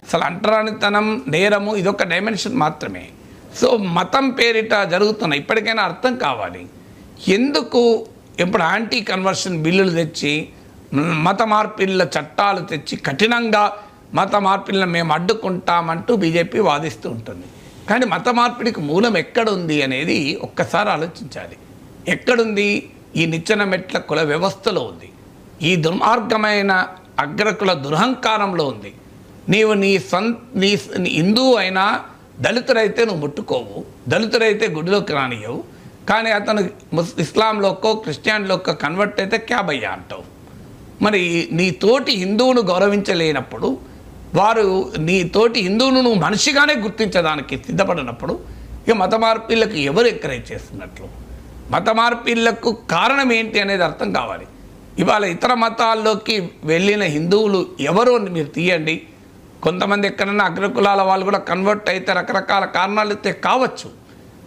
అసలు అంటరానితనం నేరము ఇదొక డైమెన్షన్ మాత్రమే. సో మతం పేరిట జరుగుతున్న ఇప్పటికైనా అర్థం కావాలి. ఎందుకు ఇప్పుడు యాంటీ కన్వర్షన్ బిల్లులు తెచ్చి మత మార్పిళ్ళ చట్టాలు తెచ్చి కఠినంగా మత మార్పిళ్ళను మేము అడ్డుకుంటామంటూ బీజేపీ వాదిస్తూ ఉంటుంది. కానీ మత మార్పిడికి మూలం ఎక్కడుంది అనేది ఒక్కసారి ఆలోచించాలి. ఎక్కడుంది? ఈ నిచ్చెన మెట్ల కుల వ్యవస్థలో ఉంది. ఈ దుర్మార్గమైన అగ్రకుల దురహంకారంలో ఉంది. నీవు నీ హిందువు అయినా దళితుడైతే నువ్వు ముట్టుకోవు, దళితుడైతే గుడిలోకి రానియవు. కానీ అతను ఇస్లాంలోకో క్రిస్టియన్లోకో కన్వర్ట్ అయితే క్యాబయ్యా అంటావు. మరి నీ తోటి హిందువును గౌరవించలేనప్పుడు, వారు నీ తోటి హిందువును నువ్వు మనిషిగానే గుర్తించడానికి సిద్ధపడినప్పుడు ఇక మత మార్పిళ్లకు ఎవరు ఎంకరేజ్ చేస్తున్నట్లు? మత మార్పిళ్లకు కారణం ఏంటి అనేది అర్థం కావాలి. ఇవాళ ఇతర మతాల్లోకి వెళ్ళిన హిందువులు ఎవరు అని మీరు తీయండి. కొంతమంది ఎక్కడన్నా అగ్రకులాల వాళ్ళు కూడా కన్వర్ట్ అయితే రకరకాల కారణాలు అయితే కావచ్చు.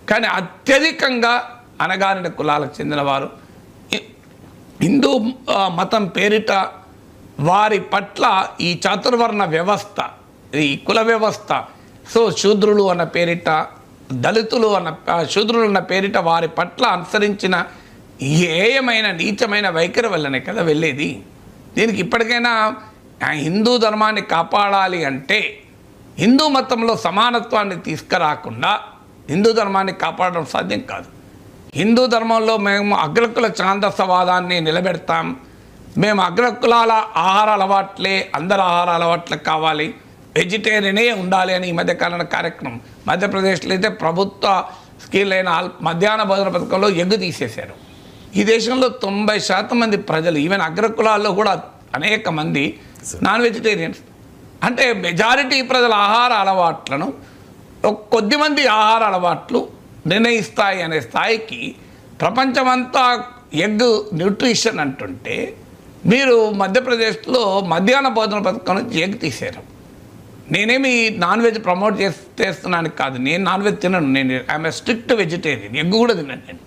కానీ అత్యధికంగా అణగారిన కులాలకు చెందినవారు హిందూ మతం పేరిట వారి పట్ల ఈ చాతుర్వర్ణ వ్యవస్థ, ఈ కుల వ్యవస్థ, సో శూద్రులు అన్న పేరిట, దళితులు శూద్రులు అన్న పేరిట వారి పట్ల అనుసరించిన ఏయమైన నీచమైన వైఖరి వల్లనే కదా వెళ్ళేది. దీనికి ఇప్పటికైనా హిందూ ధర్మాన్ని కాపాడాలి అంటే హిందూ మతంలో సమానత్వాన్ని తీసుకురాకుండా హిందూ ధర్మాన్ని కాపాడడం సాధ్యం కాదు. హిందూ ధర్మంలో మేము అగ్రకుల ఛాందసవాదాన్ని నిలబెడతాం, మేము అగ్రకులాల ఆహార అలవాట్లే అందరు ఆహార అలవాట్లే కావాలి, వెజిటేరియనే ఉండాలి అని ఈ మధ్యకాలంలో కార్యక్రమం. మధ్యప్రదేశ్లో అయితే ప్రభుత్వ స్కీల్ అయిన మధ్యాహ్న భోజన పథకంలో ఎగ్గు తీసేశారు. ఈ దేశంలో 90% మంది ప్రజలు, ఈవెన్ అగ్రకులాల్లో కూడా అనేక మంది నాన్ వెజిటేరియన్స్. అంటే మెజారిటీ ప్రజల ఆహార అలవాట్లను కొద్దిమంది ఆహార అలవాట్లు నిర్ణయిస్తాయి అనే స్థాయికి ప్రపంచమంతా ఎగ్ న్యూట్రిషన్ అంటుంటే మీరు మధ్యప్రదేశ్లో మధ్యాహ్న భోజన పథకం నుంచి ఎగ్ తీశారు. నేనేమి నాన్ వెజ్ ప్రమోట్ చేస్తున్నాను కాదు, నేను నాన్ వెజ్ తినను, నేను I'm a strict vegetarian, egg కూడా తినను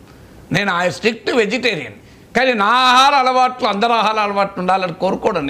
నేను ఐ స్ట్రిక్ట్ వెజిటేరియన్. కానీ నా ఆహార అలవాట్లు అందరు ఆహార అలవాట్లు ఉండాలని కోరుకోవడం